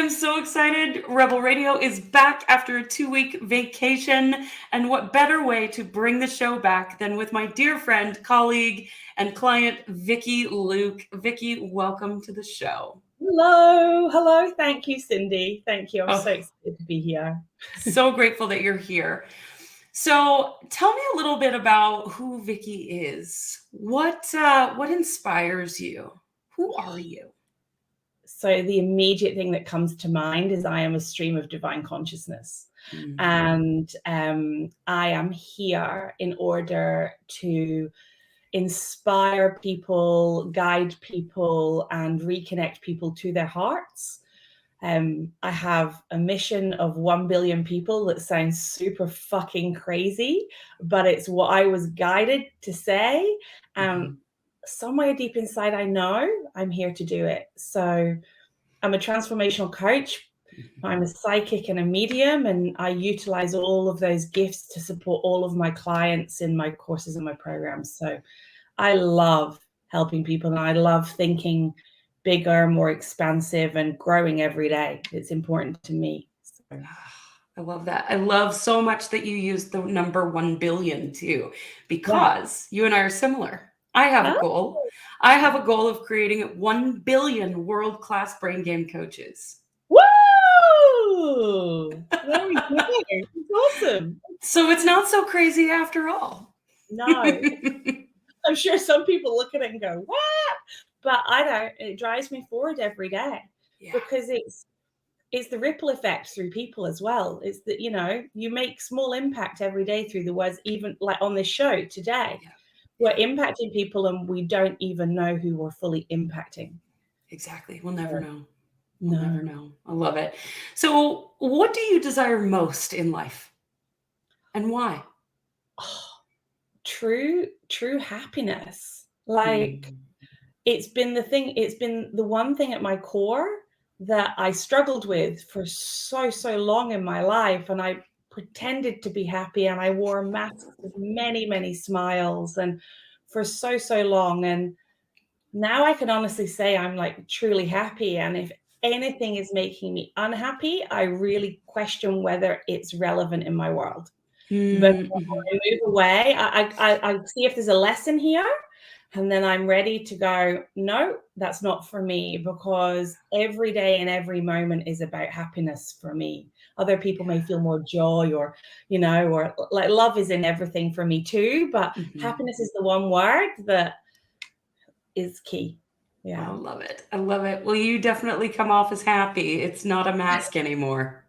am so excited. Rebel Radio is back after a 2-week vacation. And what better way to bring the show back than with my dear friend, colleague, and client, Vikki Luke. Vikki, welcome to the show. Hello. Thank you, Cindy. Thank you. I'm so Oh, excited to be here. so grateful that you're here. So tell me a little bit about who Vikki is. What inspires you? Who are you? So the immediate thing that comes to mind is I am a stream of divine consciousness. And I am here in order to inspire people, guide people, and reconnect people to their hearts. I have a mission of 1 billion people that sounds super fucking crazy, but it's what I was guided to say. Somewhere deep inside, I know I'm here to do it. So I'm a transformational coach. I'm a psychic and a medium, and I utilize all of those gifts to support all of my clients in my courses and my programs. So I love helping people, and I love thinking bigger, more expansive, and growing every day. It's important to me. So. I love that. I love so much that you use the number 1 billion too, because you and I are similar. I have a goal. I have a goal of creating 1 billion world-class brain game coaches. Woo! There we go. It's awesome. So it's not so crazy after all. No. I'm sure some people look at it and go, what? But I don't. It drives me forward every day because it's the ripple effect through people as well. It's that, you make small impact every day through the words, even like on this show today. We're impacting people and we don't even know who we're fully impacting. Exactly. We'll never know. We'll never know. I love it. So what do you desire most in life and why? True happiness. Like it's been the one thing at my core that I struggled with for so long in my life. And I pretended to be happy and I wore masks with many, many smiles and for so long. And now I can honestly say I'm like truly happy. And if anything is making me unhappy, I really question whether it's relevant in my world. But I move away, I see if there's a lesson here, and then I'm ready to go, no, that's not for me, because every day and every moment is about happiness for me. Other people may feel more joy or like love is in everything for me too, but happiness is the one word that is key. Yeah. I love it. I love it. Well, you definitely come off as happy. It's not a mask anymore.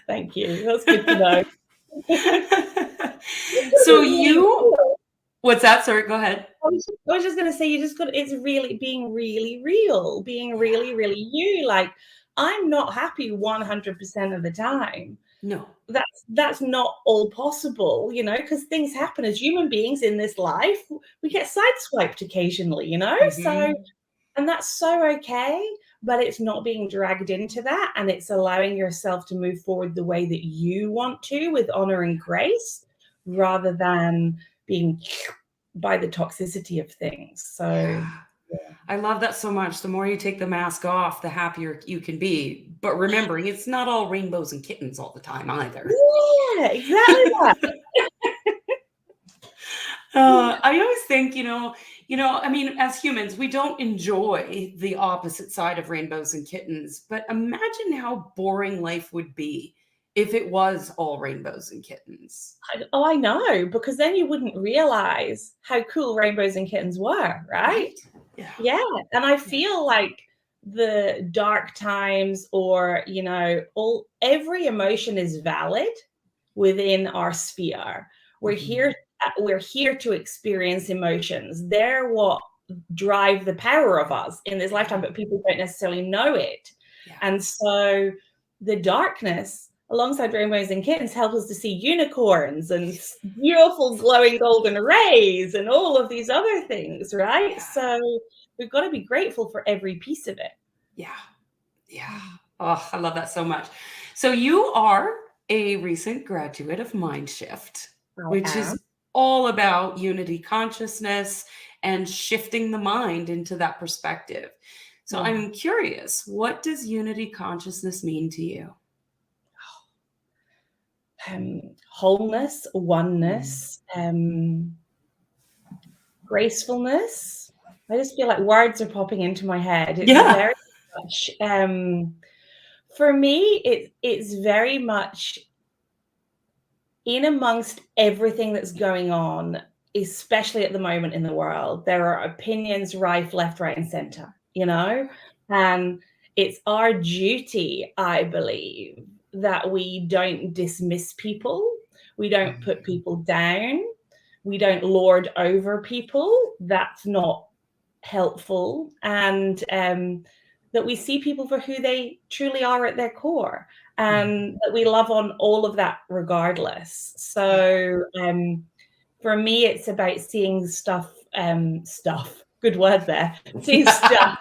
Thank you. That's good to know. So what's that? Sorry, go ahead. I was just going to say, it's really being really real, being really, really you. Like, I'm not happy 100% of the time. No. That's not all possible, because things happen as human beings in this life. We get sideswiped occasionally, so, and that's so okay. But it's not being dragged into that, and it's allowing yourself to move forward the way that you want to, with honor and grace, rather than being by the toxicity of things. So I love that so much. The more you take the mask off, the happier you can be. But remembering, it's not all rainbows and kittens all the time either. Yeah, exactly that. I always think, I mean, as humans, we don't enjoy the opposite side of rainbows and kittens, but imagine how boring life would be if it was all rainbows and kittens. I know, because then you wouldn't realize how cool rainbows and kittens were, right? Yeah. And I feel like the dark times or, every emotion is valid within our sphere. We're here to experience emotions. They're what drive the power of us in this lifetime, but people don't necessarily know it. And so the darkness, alongside rainbows and kittens, help us to see unicorns and beautiful glowing golden rays and all of these other things, right? So we've got to be grateful for every piece of it. Yeah. Oh, I love that so much. So you are a recent graduate of Mindshift, which is all about unity consciousness and shifting the mind into that perspective. So I'm curious, what does unity consciousness mean to you? Wholeness, oneness, gracefulness. I just feel like words are popping into my head. It's Yeah. very much, for me, it's very much in amongst everything that's going on, especially at the moment in the world. There are opinions rife left, right, and center, you know? And it's our duty, I believe, that we don't dismiss people, we don't put people down, we don't lord over people. That's not helpful. And that we see people for who they truly are at their core, and that we love on all of that regardless. So for me, it's about seeing stuff, good word there, seeing stuff,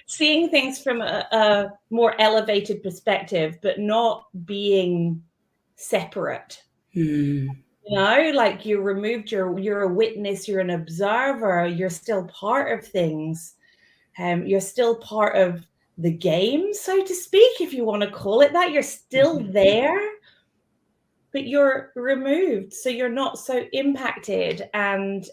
seeing things from a more elevated perspective, but not being separate. You know, like you removed you're a witness, you're an observer, you're still part of things. You're still part of the game, so to speak, if you want to call it that. You're still there, but you're removed, so you're not so impacted and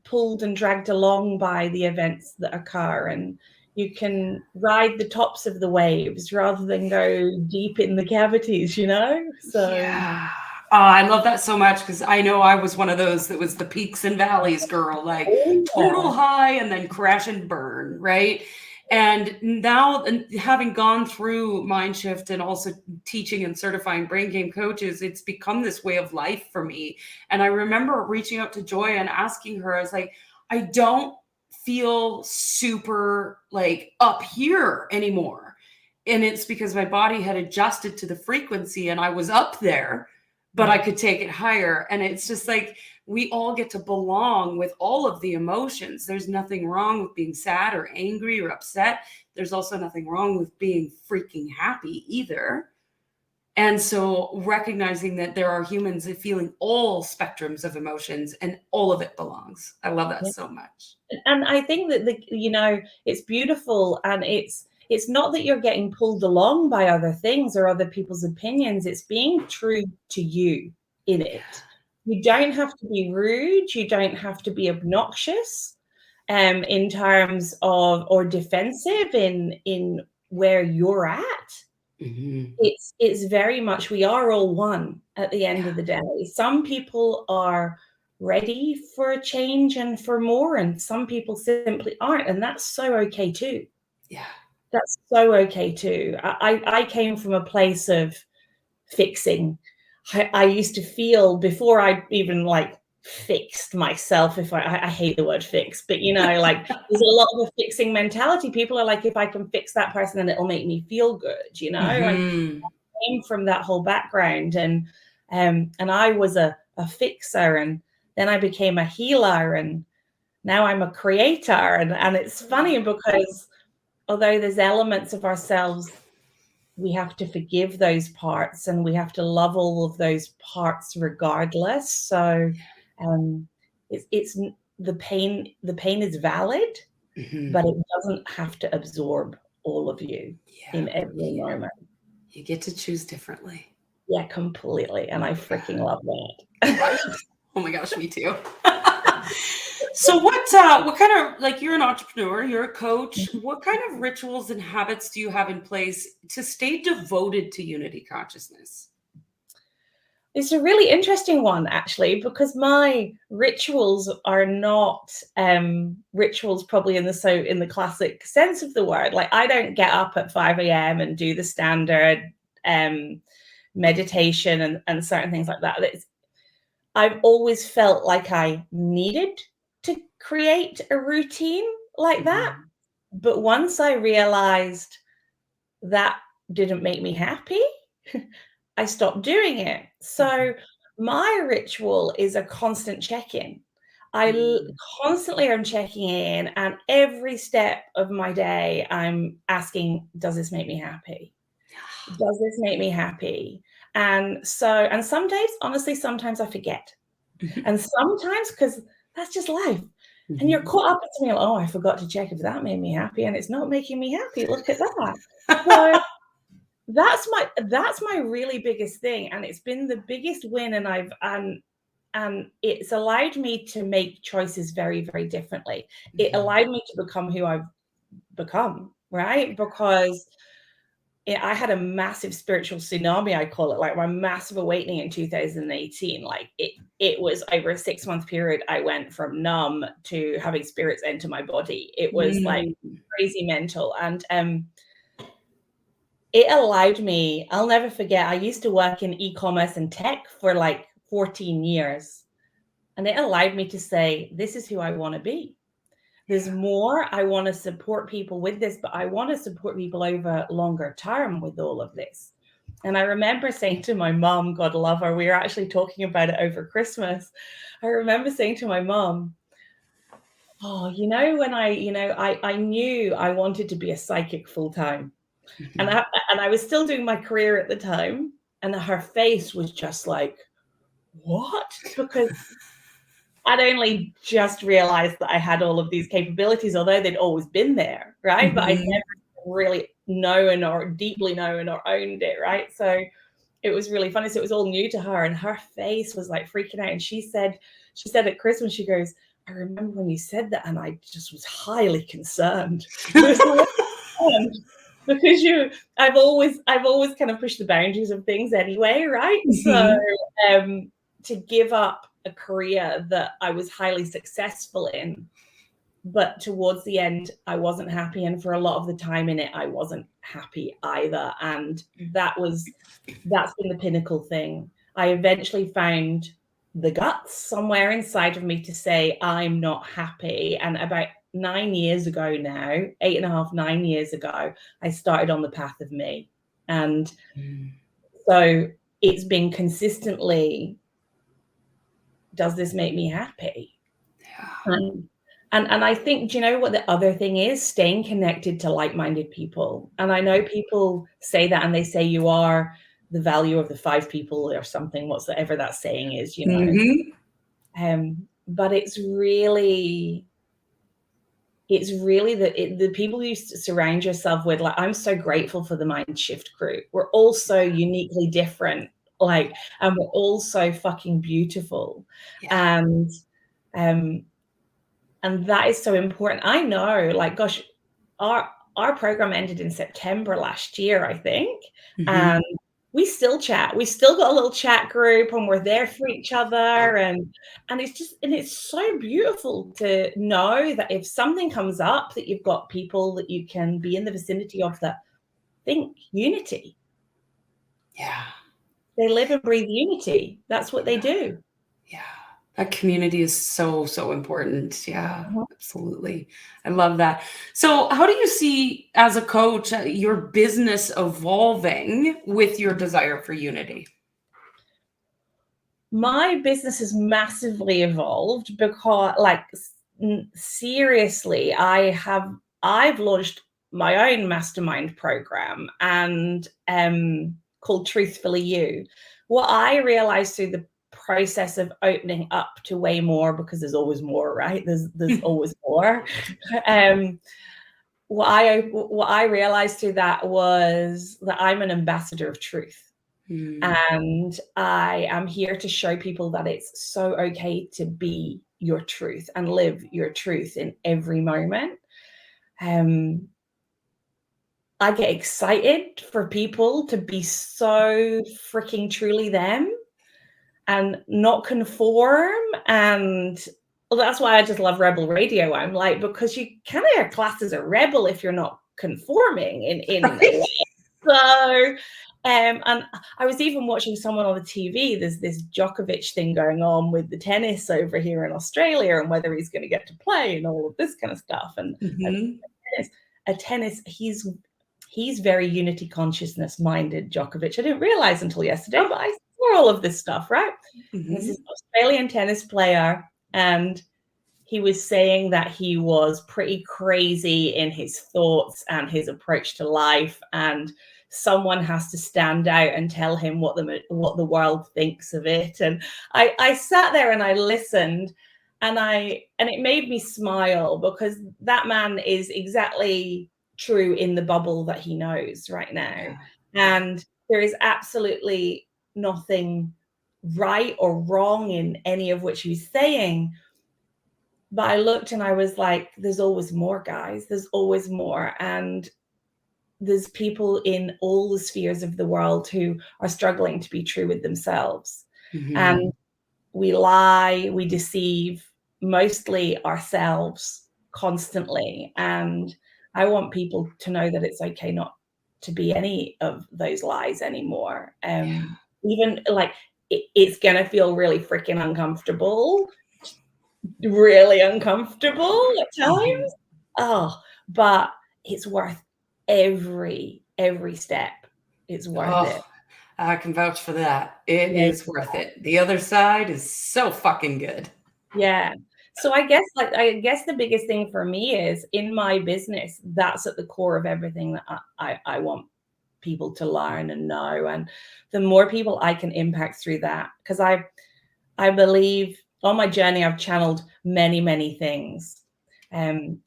pulled and dragged along by the events that occur, and you can ride the tops of the waves rather than go deep in the cavities, you know? So Yeah. Oh, I love that so much because I know I was one of those that was the peaks and valleys girl, like total yeah. high and then crash and burn, right? And now, having gone through Mindshift and also teaching and certifying brain game coaches, it's become this way of life for me. And I remember reaching out to Joy and asking her, I was like, I don't feel super like up here anymore. And it's because my body had adjusted to the frequency and I was up there, but I could take it higher. And it's just like we all get to belong with all of the emotions. There's nothing wrong with being sad or angry or upset. There's also nothing wrong with being freaking happy either. And so recognizing that there are humans feeling all spectrums of emotions and all of it belongs. I love that so much. And I think that it's beautiful, and it's not that you're getting pulled along by other things or other people's opinions. It's being true to you in it. You don't have to be rude. You don't have to be obnoxious, in terms of, or defensive in where you're at. It's very much, we are all one at the end of the day. Some people are ready for a change and for more, and some people simply aren't, and that's so okay too. Yeah. That's so okay too. I came from a place of fixing. I used to feel, before I even like fixed myself, if I hate the word fix, but you know, like there's a lot of a fixing mentality. People are like, if I can fix that person, then it'll make me feel good, you know? And came from that whole background, and I was a fixer, and then I became a healer, and now I'm a creator. And it's funny because although there's elements of ourselves, we have to forgive those parts, and we have to love all of those parts regardless. So it's the pain is valid, but it doesn't have to absorb all of you in every moment. You get to choose differently. Yeah, completely. And I freaking love that. Right? Oh my gosh, me too. So what kind of, like, you're an entrepreneur, you're a coach, what kind of rituals and habits do you have in place to stay devoted to unity consciousness? It's a really interesting one, actually, because my rituals are not rituals probably in the classic sense of the word. Like, I don't get up at 5 a.m. and do the standard meditation and certain things like that. I've always felt like I needed to create a routine like that. But once I realized that didn't make me happy, I stopped doing it. So my ritual is a constant check-in. Constantly am checking in, and every step of my day, I'm asking, does this make me happy? Does this make me happy? And some days, honestly, sometimes I forget. And sometimes, because that's just life. And you're caught up in something like, oh, I forgot to check if that made me happy, and it's not making me happy. Look at that. So that's my really biggest thing, and it's been the biggest win, and it's allowed me to make choices very, very differently. It allowed me to become who I've become, right? Because I had a massive spiritual tsunami, I call it, like my massive awakening in 2018. Like it was over a 6-month period. I went from numb to having spirits enter my body. It was like crazy mental. And it allowed me, I'll never forget, I used to work in e-commerce and tech for like 14 years. And it allowed me to say, this is who I want to be. There's more. I want to support people with this, but I want to support people over longer term with all of this. And I remember saying to my mom, God love her, we were actually talking about it over Christmas. I remember saying to my mom, oh, when I knew I wanted to be a psychic full time. And I was still doing my career at the time. And her face was just like, what? Because I'd only just realized that I had all of these capabilities, although they'd always been there, right? But I'd never really known or deeply known or owned it, right? So it was really funny. So it was all new to her, and her face was like freaking out. And she said at Christmas, she goes, I remember when you said that, and I just was highly concerned. Because I've always kind of pushed the boundaries of things anyway, right? So to give up a career that I was highly successful in, but towards the end I wasn't happy, and for a lot of the time in it I wasn't happy either. And that's been the pinnacle thing. I eventually found the guts somewhere inside of me to say I'm not happy, and about 9 years ago now, 8.5, 9 years ago, I started on the path of me. And so it's been consistently, does this make me happy? Yeah. And I think, do you know what the other thing is? Staying connected to like-minded people. And I know people say that, and they say you are the value of the 5 people or something, whatsoever that saying is, but it's really the people you surround yourself with. Like, I'm so grateful for the Mind Shift crew. We're all so uniquely different, and we're all so fucking beautiful. And that is so important. I know, like, gosh, our program ended in September last year, I think. And we still chat. We still got a little chat group, and we're there for each other. And it's so beautiful to know that if something comes up, that you've got people that you can be in the vicinity of that think unity. Yeah. They live and breathe unity. That's what they do. Yeah. That community is so, so important. Yeah, absolutely. I love that. So how do you see, as a coach, your business evolving with your desire for unity? My business has massively evolved because, like, seriously, I've launched my own mastermind program, and called Truthfully You. What I realized through the process of opening up to way more, because there's always more, right? There's always more. What I realized through that was that I'm an ambassador of truth. And I am here to show people that it's so okay to be your truth and live your truth in every moment. I get excited for people to be so freaking truly them and not conform. And well, that's why I just love Rebel Radio. I'm like, because you kind of are classed as a rebel if you're not conforming in a way. So, and I was even watching someone on the TV. There's this Djokovic thing going on with the tennis over here in Australia, and whether he's going to get to play and all of this kind of stuff. And he's very unity consciousness minded, Djokovic. I didn't realize until yesterday, but I saw all of this stuff, right? This is an Australian tennis player, and he was saying that he was pretty crazy in his thoughts and his approach to life, and someone has to stand out and tell him what the world thinks of it. And I sat there and I listened, And it made me smile because that man is exactly true in the bubble that he knows right now. Yeah. Yeah. And there is absolutely nothing right or wrong in any of which he's saying. But I looked and I was like, there's always more, guys. There's always more. And there's people in all the spheres of the world who are struggling to be true with themselves. Mhm. And we lie, we deceive mostly ourselves constantly. And I want people to know that it's okay not to be any of those lies anymore. Even like it's going to feel really freaking uncomfortable, really uncomfortable at Mhm. times. Oh, but it's worth every step. It's worth Oh, it. I can vouch for that. It Yeah. is worth it. The other side is so fucking good. Yeah. So I guess the biggest thing for me is in my business, that's at the core of everything that I want people to learn and know. And the more people I can impact through that, because I believe on my journey I've channeled many things. And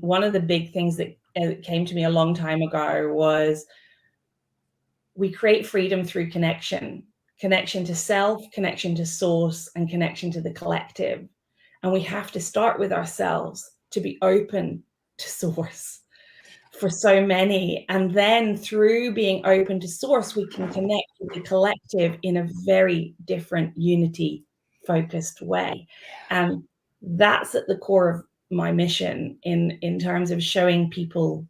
one of the big things that came to me a long time ago was we create freedom through connection to self, connection to source, and connection to the collective. And we have to start with ourselves to be open to source for so many. And then through being open to source, we can connect with the collective in a very different unity focused way. And that's at the core of my mission in terms of showing people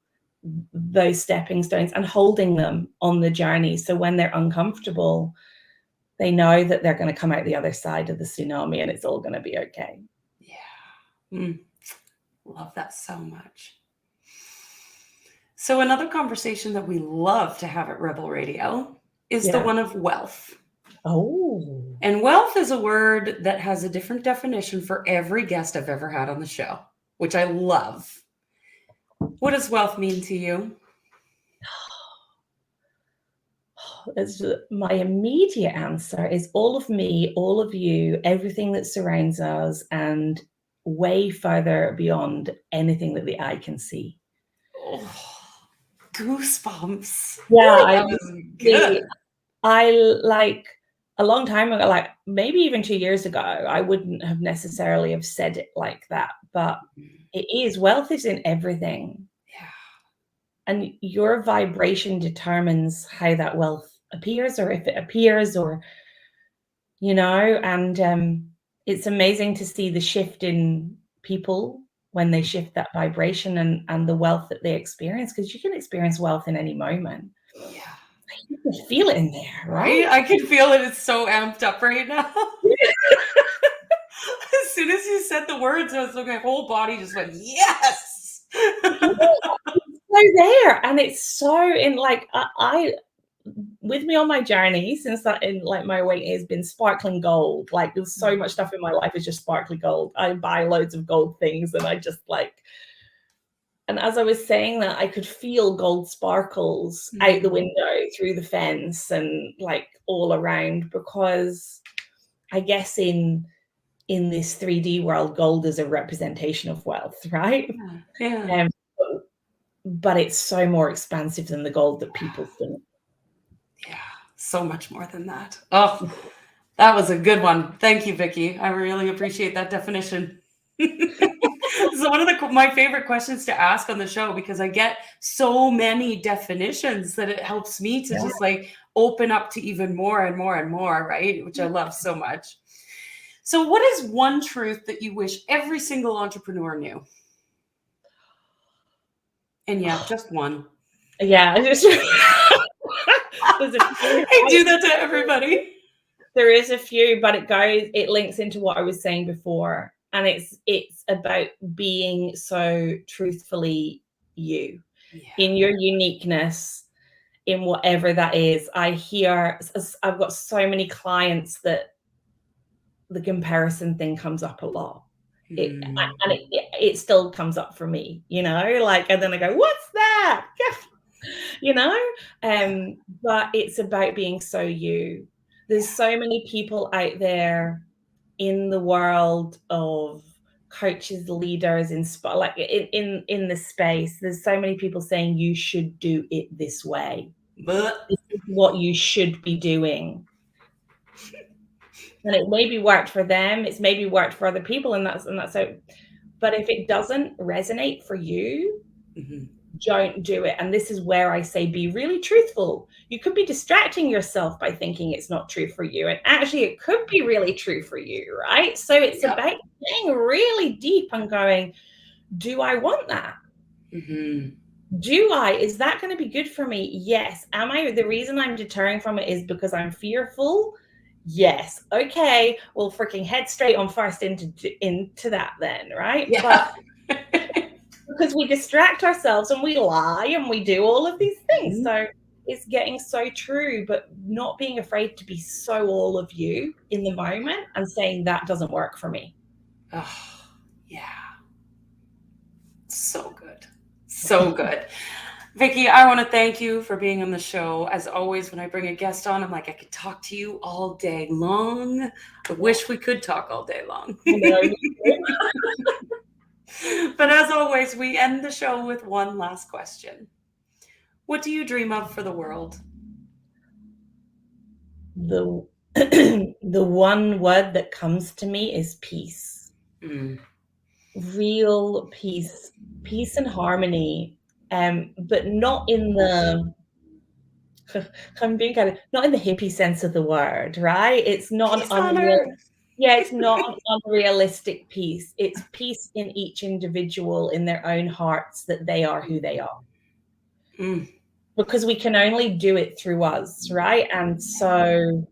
those stepping stones and holding them on the journey. So when they're uncomfortable, they know that they're going to come out the other side of the tsunami and it's all going to be okay. Yeah. Love that so much. So, another conversation that we love to have at Rebel Radio is the Yeah. one of wealth. Oh. And wealth is a word that has a different definition for every guest I've ever had on the show, which I love. What does wealth mean to you? My immediate answer is all of me, all of you, everything that surrounds us, and way further beyond anything that the eye can see. Oh, goosebumps. Yeah, Ooh, that was good. I like a long time ago, like maybe even 2 years ago, I wouldn't have necessarily have said it like that, but it is. Wealth is in everything, Yeah. and your vibration determines how that wealth appears, or if it appears, or and it's amazing to see the shift in people when they shift that vibration and the wealth that they experience, because you can experience wealth in any moment. Yeah. You can feel it in there, Right? right? I can feel it. It's so amped up right now. As soon as you said the words, I was like, my whole body just went, yes. Yeah, it's so there, and it's so in like I with me on my journey since that in like my weight has been sparkling gold. Like there's so much stuff in my life is just sparkly gold. I buy loads of gold things, and I just like. And as I was saying that, I could feel gold sparkles out the Mm, window, through the fence, and like all around, because I guess in this 3D world, gold is a representation of wealth, right? yeah. Yeah. Um, but it's so more expansive than the gold that people think. Yeah. So much more than that. Oh, that was a good one. Thank you, Vikki. I really appreciate that definition. So one of my favorite questions to ask on the show, because I get so many definitions that it helps me to Yeah. just like open up to even more and more and more, right? Which I love so much. So what is one truth that you wish every single entrepreneur knew? And yeah, just one. Yeah, there's a few, I right? do that to everybody. There is a few, but it links into what I was saying before, and it's about being so truthfully you Yeah. in your uniqueness, in whatever that is. I've got so many clients that the comparison thing comes up a lot. It Mm, and it still comes up for me, like, and then I go, "What's that?" you know? But it's about being so you. There's yeah. so many people out there in the world of coaches, leaders, like in the space, there's so many people saying you should do it this way. But This is what you should be doing. And it maybe worked for them, it's maybe worked for other people, and that's so. But if it doesn't resonate for you, don't do it. And this is where I say be really truthful. You could be distracting yourself by thinking it's not true for you, and actually it could be really true for you, right? So it's about getting really deep and going, do I want that? Is that going to be good for me? Yes. The reason I'm deterring from it is because I'm fearful? Yes. Okay, well, freaking head straight on first into that then, right? yeah. But because we distract ourselves and we lie and we do all of these things. So it's getting so true, but not being afraid to be so all of you in the moment and saying that doesn't work for me. Oh, yeah. So good. So good. Vikki, I want to thank you for being on the show. As always, when I bring a guest on, I'm like, I could talk to you all day long. I wish we could talk all day long. But as always, we end the show with one last question. What do you dream of for the world? The one word that comes to me is peace. Real peace and harmony, but not in the I'm being kind of not in the hippie sense of the word, right? It's not Peace an on unreal. earth. Yeah, it's not an unrealistic peace. It's peace in each individual in their own hearts that they are who they are. Because we can only do it through us, right? And so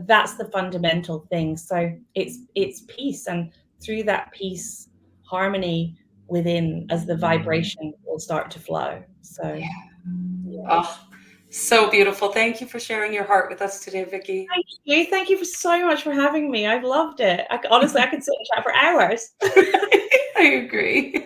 that's the fundamental thing. So it's peace, and through that peace, harmony within as the vibration will start to flow. So Oh, so beautiful. Thank you for sharing your heart with us today, Vikki. thank you. Thank you so much for having me. I've loved it. Honestly, I could sit and chat for hours. I agree.